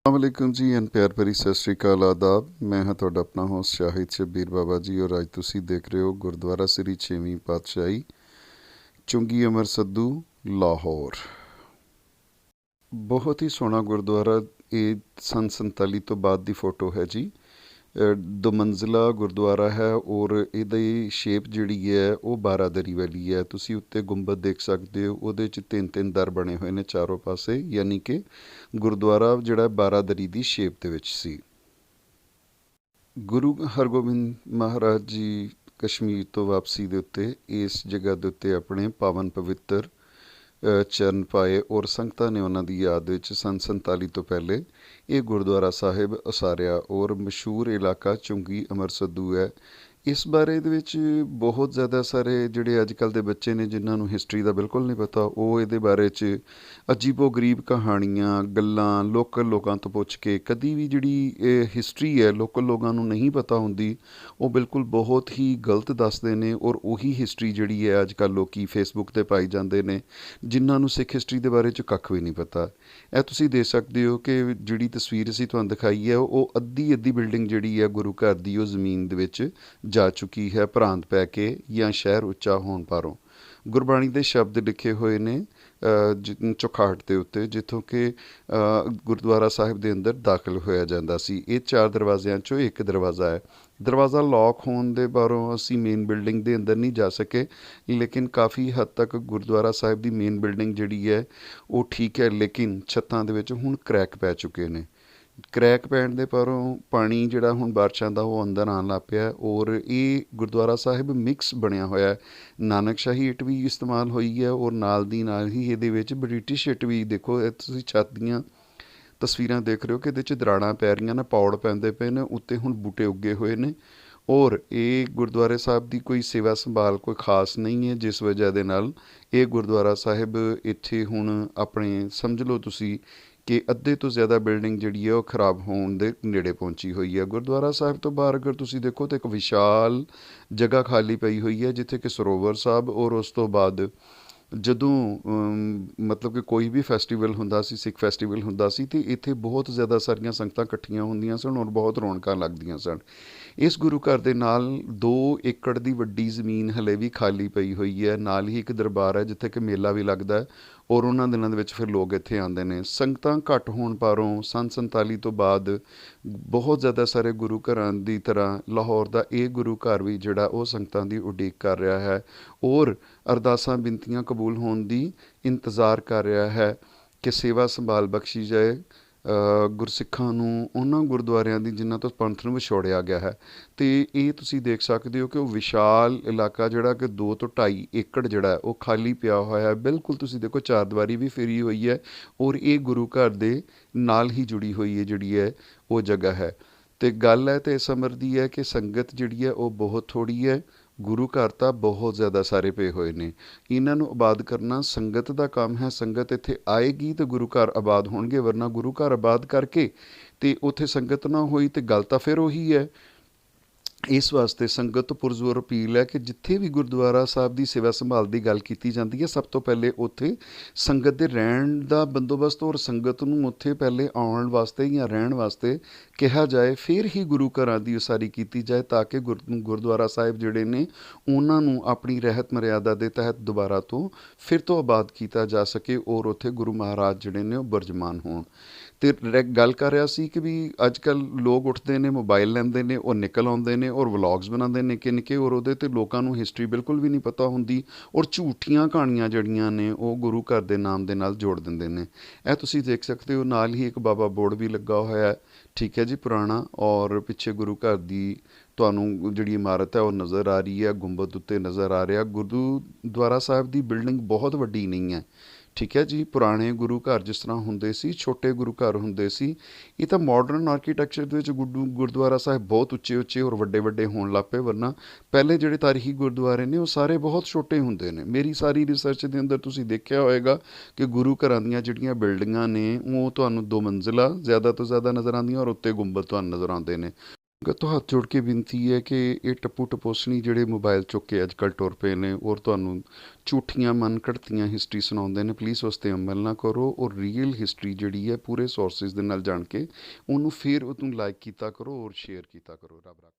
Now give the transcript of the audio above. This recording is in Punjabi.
ਵਾਲੇਕੁਮ ਜੀ ਐਨ ਪਿਆਰ ਭਰੀ ਸਤਿ ਸ਼੍ਰੀ ਅਕਾਲ ਆਦਾਬ। ਮੈਂ ਹਾਂ ਤੁਹਾਡਾ ਆਪਣਾ ਹੋਸਟ ਸ਼ਾਹਿਦ ਸ਼ਬੀਰ ਬਾਬਾ ਜੀ ਔਰ ਅੱਜ ਤੁਸੀਂ ਦੇਖ ਰਹੇ ਹੋ ਗੁਰਦੁਆਰਾ ਸ੍ਰੀ ਛੇਵੀਂ ਪਾਤਸ਼ਾਹੀ ਚੁੰਗੀ ਅਮਰ ਸੱਧੂ ਲਾਹੌਰ। ਬਹੁਤ ਹੀ ਸੋਹਣਾ ਗੁਰਦੁਆਰਾ। ਇਹ ਸੰਨ 47 ਤੋਂ ਬਾਅਦ ਦੀ ਫੋਟੋ ਹੈ ਜੀ। ਦੋ ਮੰਜ਼ਿਲਾ ਗੁਰਦੁਆਰਾ ਹੈ ਔਰ ਇਹਦੀ ਸ਼ੇਪ ਜਿਹੜੀ ਹੈ ਉਹ ਬਾਰਾਦਰੀ ਵਾਲੀ ਹੈ। ਤੁਸੀਂ ਉੱਤੇ ਗੁੰਬਦ ਦੇਖ ਸਕਦੇ ਹੋ, ਉਹਦੇ 'ਚ ਤਿੰਨ ਤਿੰਨ ਦਰ ਬਣੇ ਹੋਏ ਨੇ ਚਾਰੋਂ ਪਾਸੇ, ਯਾਨੀ ਕਿ ਗੁਰਦੁਆਰਾ ਜਿਹੜਾ ਬਾਰਾਦਰੀ ਦੀ ਸ਼ੇਪ ਦੇ ਵਿੱਚ ਸੀ। ਗੁਰੂ ਹਰਗੋਬਿੰਦ ਮਹਾਰਾਜ ਜੀ ਕਸ਼ਮੀਰ ਤੋਂ ਵਾਪਸੀ ਦੇ ਉੱਤੇ ਇਸ ਜਗ੍ਹਾ ਦੇ ਉੱਤੇ ਆਪਣੇ ਪਾਵਨ ਪਵਿੱਤਰ ਚਰਨ ਪਾਏ ਔਰ ਸੰਗਤਾਂ ਨੇ ਉਹਨਾਂ ਦੀ ਯਾਦ ਵਿੱਚ ਸੰਨ 47 ਤੋਂ ਪਹਿਲੇ ਇਹ ਗੁਰਦੁਆਰਾ ਸਾਹਿਬ ਉਸਾਰਿਆ ਔਰ ਮਸ਼ਹੂਰ ਇਲਾਕਾ ਚੁੰਗੀ ਅਮਰ ਸੱਧੂ ਹੈ। ਇਸ ਬਾਰੇ ਦੇ ਵਿੱਚ ਬਹੁਤ ਜ਼ਿਆਦਾ ਸਾਰੇ ਜਿਹੜੇ ਅੱਜ ਕੱਲ੍ਹ ਦੇ ਬੱਚੇ ਨੇ ਜਿਨ੍ਹਾਂ ਨੂੰ ਹਿਸਟਰੀ ਦਾ ਬਿਲਕੁਲ ਨਹੀਂ ਪਤਾ, ਉਹ ਇਹਦੇ ਬਾਰੇ 'ਚ ਅਜੀਬੋ ਗਰੀਬ ਕਹਾਣੀਆਂ ਗੱਲਾਂ ਲੋਕਲ ਲੋਕਾਂ ਤੋਂ ਪੁੱਛ ਕੇ, ਕਦੀ ਵੀ ਜਿਹੜੀ ਇਹ ਹਿਸਟਰੀ ਹੈ ਲੋਕਲ ਲੋਕਾਂ ਨੂੰ ਨਹੀਂ ਪਤਾ ਹੁੰਦੀ, ਉਹ ਬਿਲਕੁਲ ਬਹੁਤ ਹੀ ਗਲਤ ਦੱਸਦੇ ਨੇ ਔਰ ਉਹੀ ਹਿਸਟਰੀ ਜਿਹੜੀ ਹੈ ਅੱਜ ਕੱਲ੍ਹ ਲੋਕ ਫੇਸਬੁੱਕ 'ਤੇ ਪਾਈ ਜਾਂਦੇ ਨੇ ਜਿਨ੍ਹਾਂ ਨੂੰ ਸਿੱਖ ਹਿਸਟਰੀ ਦੇ ਬਾਰੇ 'ਚ ਕੱਖ ਵੀ ਨਹੀਂ ਪਤਾ। ਇਹ ਤੁਸੀਂ ਦੇਖ ਸਕਦੇ ਹੋ ਕਿ ਜਿਹੜੀ ਤਸਵੀਰ ਅਸੀਂ ਤੁਹਾਨੂੰ ਦਿਖਾਈ ਹੈ ਉਹ ਅੱਧੀ ਬਿਲਡਿੰਗ ਜਿਹੜੀ ਹੈ ਗੁਰੂ ਘਰ ਦੀ ਉਹ ਜ਼ਮੀਨ ਦੇ ਵਿੱਚ ਜਾ ਚੁੱਕੀ ਹੈ, ਭਰਾਂਤ ਪੈ ਕੇ ਜਾਂ ਸ਼ਹਿਰ ਉੱਚਾ ਹੋਣ ਪਾਰੋਂ। ਗੁਰਬਾਣੀ ਦੇ ਸ਼ਬਦ ਲਿਖੇ ਹੋਏ ਨੇ ਚੌਖਾਟ ਦੇ ਉੱਤੇ, ਜਿੱਥੋਂ ਕਿ ਗੁਰਦੁਆਰਾ ਸਾਹਿਬ ਦੇ ਅੰਦਰ ਦਾਖਲ ਹੋਇਆ ਜਾਂਦਾ ਸੀ। ਇਹ 4 ਦਰਵਾਜ਼ਿਆਂ 'ਚੋਂ ਇੱਕ ਦਰਵਾਜ਼ਾ ਹੈ। ਦਰਵਾਜ਼ਾ ਲੌਕ ਹੋਣ ਦੇ ਬਾਰੋਂ ਅਸੀਂ ਮੇਨ ਬਿਲਡਿੰਗ ਦੇ ਅੰਦਰ ਨਹੀਂ ਜਾ ਸਕੇ, ਲੇਕਿਨ ਕਾਫੀ ਹੱਦ ਤੱਕ ਗੁਰਦੁਆਰਾ ਸਾਹਿਬ ਦੀ ਮੇਨ ਬਿਲਡਿੰਗ ਜਿਹੜੀ ਹੈ ਉਹ ਠੀਕ ਹੈ, ਲੇਕਿਨ ਛੱਤਾਂ ਦੇ ਵਿੱਚ ਹੁਣ ਕਰੈਕ ਪੈ ਚੁੱਕੇ ਨੇ। ਕਰੈਕ ਪੈਣ ਦੇ ਪਰੋਂ ਪਾਣੀ ਜਿਹੜਾ ਹੁਣ ਬਾਰਿਸ਼ਾਂ ਦਾ ਉਹ ਅੰਦਰ ਆਉਣ ਲੱਗ ਪਿਆ ਔਰ ਇਹ ਗੁਰਦੁਆਰਾ ਸਾਹਿਬ ਮਿਕਸ ਬਣਿਆ ਹੋਇਆ। ਨਾਨਕਸ਼ਾਹੀ ਇੱਟ ਵੀ ਇਸਤੇਮਾਲ ਹੋਈ ਹੈ ਔਰ ਨਾਲ ਦੀ ਨਾਲ ਹੀ ਇਹਦੇ ਵਿੱਚ ਬ੍ਰਿਟਿਸ਼ ਇੱਟ ਵੀ। ਦੇਖੋ ਇਹ ਤੁਸੀਂ ਛੱਤ ਦੀਆਂ ਤਸਵੀਰਾਂ ਦੇਖ ਰਹੇ ਹੋ ਕਿ ਇਹਦੇ 'ਚ ਦਰਾੜਾਂ ਪੈ ਰਹੀਆਂ ਨੇ, ਪੌੜ ਪੈਂਦੇ ਪਏ ਨੇ, ਉੱਤੇ ਹੁਣ ਬੂਟੇ ਉੱਗੇ ਹੋਏ ਨੇ ਔਰ ਇਹ ਗੁਰਦੁਆਰੇ ਸਾਹਿਬ ਦੀ ਕੋਈ ਸੇਵਾ ਸੰਭਾਲ ਕੋਈ ਖਾਸ ਨਹੀਂ ਹੈ, ਜਿਸ ਵਜ੍ਹਾ ਦੇ ਨਾਲ ਇਹ ਗੁਰਦੁਆਰਾ ਸਾਹਿਬ ਇੱਥੇ ਹੁਣ ਆਪਣੇ ਸਮਝ ਲਓ ਤੁਸੀਂ ਕਿ ਅੱਧੇ ਤੋਂ ਜ਼ਿਆਦਾ ਬਿਲਡਿੰਗ ਜਿਹੜੀ ਹੈ ਉਹ ਖਰਾਬ ਹੋਣ ਦੇ ਨੇੜੇ ਪਹੁੰਚੀ ਹੋਈ ਹੈ। ਗੁਰਦੁਆਰਾ ਸਾਹਿਬ ਤੋਂ ਬਾਹਰ ਅਗਰ ਤੁਸੀਂ ਦੇਖੋ ਤਾਂ ਇੱਕ ਵਿਸ਼ਾਲ ਜਗ੍ਹਾ ਖਾਲੀ ਪਈ ਹੋਈ ਹੈ ਜਿੱਥੇ ਕਿ ਸਰੋਵਰ ਸਾਹਿਬ, ਔਰ ਉਸ ਤੋਂ ਬਾਅਦ ਜਦੋਂ ਮਤਲਬ ਕਿ ਕੋਈ ਵੀ ਫੈਸਟੀਵਲ ਹੁੰਦਾ ਸੀ, ਸਿੱਖ ਫੈਸਟੀਵਲ ਹੁੰਦਾ ਸੀ, ਅਤੇ ਇੱਥੇ ਬਹੁਤ ਜ਼ਿਆਦਾ ਸਾਰੀਆਂ ਸੰਗਤਾਂ ਇਕੱਠੀਆਂ ਹੁੰਦੀਆਂ ਸਨ ਔਰ ਬਹੁਤ ਰੌਣਕਾਂ ਲੱਗਦੀਆਂ ਸਨ। ਇਸ ਗੁਰੂ ਘਰ ਦੇ ਨਾਲ 2 ਏਕੜ ਦੀ ਵੱਡੀ ਜ਼ਮੀਨ ਹਲੇ ਵੀ ਖਾਲੀ ਪਈ ਹੋਈ ਹੈ। ਨਾਲ ਹੀ ਇੱਕ ਦਰਬਾਰ ਹੈ ਜਿੱਥੇ ਕਿ ਮੇਲਾ ਵੀ ਲੱਗਦਾ ਹੈ ਔਰ ਉਹਨਾਂ ਦਿਨਾਂ ਦੇ ਵਿੱਚ ਫਿਰ ਲੋਕ ਇੱਥੇ ਆਉਂਦੇ ਨੇ। ਸੰਗਤਾਂ ਘੱਟ ਹੋਣ ਪਾਰੋਂ ਸੰਨ 47 ਤੋਂ ਬਾਅਦ ਬਹੁਤ ਜ਼ਿਆਦਾ ਸਾਰੇ ਗੁਰੂ ਘਰਾਂ ਦੀ ਤਰ੍ਹਾਂ ਲਾਹੌਰ ਦਾ ਇਹ ਗੁਰੂ ਘਰ ਵੀ ਜਿਹੜਾ ਉਹ ਸੰਗਤਾਂ ਦੀ ਉਡੀਕ ਕਰ ਰਿਹਾ ਹੈ ਔਰ ਅਰਦਾਸਾਂ ਬਿਨਤੀਆਂ ਕਬੂਲ ਹੋਣ ਦੀ ਇੰਤਜ਼ਾਰ ਕਰ ਰਿਹਾ ਹੈ ਕਿ ਸੇਵਾ ਸੰਭਾਲ ਬਖਸ਼ੀ ਜਾਏ ਗੁਰਸਿੱਖਾਂ ਨੂੰ ਉਹਨਾਂ ਗੁਰਦੁਆਰਿਆਂ ਦੀ ਜਿਨ੍ਹਾਂ ਤੋਂ ਪੰਥ ਨੂੰ ਵਿਛੋੜਿਆ ਗਿਆ ਹੈ। ਅਤੇ ਇਹ ਤੁਸੀਂ ਦੇਖ ਸਕਦੇ ਹੋ ਕਿ ਉਹ ਵਿਸ਼ਾਲ ਇਲਾਕਾ ਜਿਹੜਾ ਕਿ 2 ਤੋਂ 2.5 ਏਕੜ ਜਿਹੜਾ ਉਹ ਖਾਲੀ ਪਿਆ ਹੋਇਆ ਹੈ। ਬਿਲਕੁਲ ਤੁਸੀਂ ਦੇਖੋ ਚਾਰਦੀਵਾਰੀ ਵੀ ਫਿਰੀ ਹੋਈ ਹੈ ਔਰ ਇਹ ਗੁਰੂ ਘਰ ਦੇ ਨਾਲ ਹੀ ਜੁੜੀ ਹੋਈ ਹੈ ਜਿਹੜੀ ਹੈ ਉਹ ਜਗ੍ਹਾ ਹੈ। ਅਤੇ ਗੱਲ ਹੈ ਤਾਂ ਇਸ ਅਮਰ ਦੀ ਹੈ ਕਿ ਸੰਗਤ ਜਿਹੜੀ ਹੈ ਉਹ ਬਹੁਤ ਥੋੜ੍ਹੀ ਹੈ, ਗੁਰੂ ਘਰ ਤਾਂ ਬਹੁਤ ਜ਼ਿਆਦਾ ਸਾਰੇ ਪਏ ਹੋਏ ਨੇ। ਇਹਨਾਂ ਨੂੰ ਆਬਾਦ ਕਰਨਾ ਸੰਗਤ ਦਾ ਕੰਮ ਹੈ। ਸੰਗਤ ਇੱਥੇ ਆਏਗੀ ਅਤੇ ਗੁਰੂ ਘਰ ਆਬਾਦ ਹੋਣਗੇ, ਵਰਨਾ ਗੁਰੂ ਘਰ ਆਬਾਦ ਕਰਕੇ ਅਤੇ ਉੱਥੇ ਸੰਗਤ ਨਾ ਹੋਈ ਅਤੇ ਗੱਲ ਤਾਂ ਫਿਰ ਉਹੀ ਹੈ। ਇਸ ਵਾਸਤੇ ਸੰਗਤ ਤੋਂ ਪੁਰਜ਼ੋਰ ਅਪੀਲ ਹੈ ਕਿ ਜਿੱਥੇ ਵੀ ਗੁਰਦੁਆਰਾ ਸਾਹਿਬ ਦੀ ਸੇਵਾ ਸੰਭਾਲ ਦੀ ਗੱਲ ਕੀਤੀ ਜਾਂਦੀ ਹੈ, ਸਭ ਤੋਂ ਪਹਿਲੇ ਉੱਥੇ ਸੰਗਤ ਦੇ ਰਹਿਣ ਦਾ ਬੰਦੋਬਸਤ ਔਰ ਸੰਗਤ ਨੂੰ ਉੱਥੇ ਪਹਿਲੇ ਆਉਣ ਵਾਸਤੇ ਜਾਂ ਰਹਿਣ ਵਾਸਤੇ ਕਿਹਾ ਜਾਏ, ਫਿਰ ਹੀ ਗੁਰੂ ਘਰਾਂ ਦੀ ਉਸਾਰੀ ਕੀਤੀ ਜਾਏ, ਤਾਂ ਕਿ ਗੁਰਦੁਆਰਾ ਸਾਹਿਬ ਜਿਹੜੇ ਨੇ ਉਹਨਾਂ ਨੂੰ ਆਪਣੀ ਰਹਿਤ ਮਰਿਆਦਾ ਦੇ ਤਹਿਤ ਦੁਬਾਰਾ ਤੋਂ ਫਿਰ ਤੋਂ ਆਬਾਦ ਕੀਤਾ ਜਾ ਸਕੇ ਔਰ ਉੱਥੇ ਗੁਰੂ ਮਹਾਰਾਜ ਜਿਹੜੇ ਨੇ ਉਹ ਬਿਰਾਜਮਾਨ ਹੋਣ। ਅਤੇ ਗੱਲ ਕਰ ਰਿਹਾ ਸੀ ਕਿ ਵੀ ਅੱਜ ਕੱਲ੍ਹ ਲੋਕ ਉੱਠਦੇ ਨੇ, ਮੋਬਾਈਲ ਲੈਂਦੇ ਨੇ, ਉਹ ਨਿਕਲ ਆਉਂਦੇ ਨੇ ਔਰ ਵਲੋਗਸ ਬਣਾਉਂਦੇ ਨਿੱਕੇ ਨਿੱਕੇ, ਔਰ ਉਹਦੇ 'ਤੇ ਲੋਕਾਂ ਨੂੰ ਹਿਸਟਰੀ ਬਿਲਕੁਲ ਵੀ ਨਹੀਂ ਪਤਾ ਹੁੰਦੀ ਔਰ ਝੂਠੀਆਂ ਕਹਾਣੀਆਂ ਜਿਹੜੀਆਂ ਨੇ ਉਹ ਗੁਰੂ ਘਰ ਦੇ ਨਾਮ ਦੇ ਨਾਲ ਜੋੜ ਦਿੰਦੇ ਨੇ। ਇਹ ਤੁਸੀਂ ਦੇਖ ਸਕਦੇ ਹੋ। ਨਾਲ ਹੀ ਇੱਕ ਬਾਬਾ ਬੋਰਡ ਵੀ ਲੱਗਾ ਹੋਇਆ, ਠੀਕ ਹੈ ਜੀ, ਪੁਰਾਣਾ, ਔਰ ਪਿੱਛੇ ਗੁਰੂ ਘਰ ਦੀ ਤੁਹਾਨੂੰ ਜਿਹੜੀ ਇਮਾਰਤ ਹੈ ਉਹ ਨਜ਼ਰ ਆ ਰਹੀ ਹੈ, ਗੁੰਬਦ ਉੱਤੇ ਨਜ਼ਰ ਆ ਰਿਹਾ। ਗੁਰਦੁਆਰਾ ਸਾਹਿਬ ਦੀ ਬਿਲਡਿੰਗ ਬਹੁਤ ਵੱਡੀ ਨਹੀਂ ਹੈ, ਠੀਕ ਹੈ ਜੀ। ਪੁਰਾਣੇ ਗੁਰੂ ਘਰ ਜਿਸ ਤਰ੍ਹਾਂ ਹੁੰਦੇ ਸੀ, ਛੋਟੇ ਗੁਰੂ ਘਰ ਹੁੰਦੇ ਸੀ, ਇਹ ਤਾਂ ਮਾਡਰਨ ਆਰਕੀਟੈਕਚਰ ਦੇ ਵਿੱਚ ਗੁਰਦੁਆਰਾ ਸਾਹਿਬ ਬਹੁਤ ਉੱਚੇ ਉੱਚੇ ਔਰ ਵੱਡੇ ਵੱਡੇ ਹੋਣ ਲੱਗ ਪਏ, ਵਰਨਾ ਪਹਿਲੇ ਜਿਹੜੇ ਤਾਰੀਖੀ ਗੁਰਦੁਆਰੇ ਨੇ ਉਹ ਸਾਰੇ ਬਹੁਤ ਛੋਟੇ ਹੁੰਦੇ ਨੇ। ਮੇਰੀ ਸਾਰੀ ਰਿਸਰਚ ਦੇ ਅੰਦਰ ਤੁਸੀਂ ਦੇਖਿਆ ਹੋਏਗਾ ਕਿ ਗੁਰੂ ਘਰਾਂ ਦੀਆਂ ਜਿਹੜੀਆਂ ਬਿਲਡਿੰਗਾਂ ਨੇ ਉਹ ਤੁਹਾਨੂੰ 2 ਮੰਜ਼ਿਲਾ ਜ਼ਿਆਦਾ ਤੋਂ ਜ਼ਿਆਦਾ ਨਜ਼ਰ ਆਉਂਦੀਆਂ ਔਰ ਉੱਤੇ ਗੁੰਬਦ ਤੁਹਾਨੂੰ ਨਜ਼ਰ ਆਉਂਦੇ ਨੇ। ਤੋਂ ਹੱਥ ਜੋੜ ਕੇ ਬੇਨਤੀ ਹੈ ਕਿ ਇਹ ਟੱਪੂ ਟਪੋਸਣੀ ਜਿਹੜੇ ਮੋਬਾਈਲ ਚੁੱਕ ਕੇ ਅੱਜ ਕੱਲ੍ਹ ਤੁਰ ਪਏ ਨੇ ਔਰ ਤੁਹਾਨੂੰ ਝੂਠੀਆਂ ਮਨ ਘੜਤੀਆਂ ਹਿਸਟਰੀ ਸੁਣਾਉਂਦੇ ਨੇ, ਪਲੀਜ਼ ਉਸ 'ਤੇ ਅਮਲ ਨਾ ਕਰੋ ਔਰ ਰੀਅਲ ਹਿਸਟਰੀ ਜਿਹੜੀ ਹੈ ਪੂਰੇ ਸੋਰਸਿਸ ਦੇ ਨਾਲ ਜਾਣ ਕੇ ਉਹਨੂੰ ਫਿਰ ਉਹਨੂੰ ਲਾਈਕ ਕੀਤਾ ਕਰੋ ਔਰ ਸ਼ੇਅਰ ਕੀਤਾ ਕਰੋ। ਰੱਬ ਰੱਖਾ।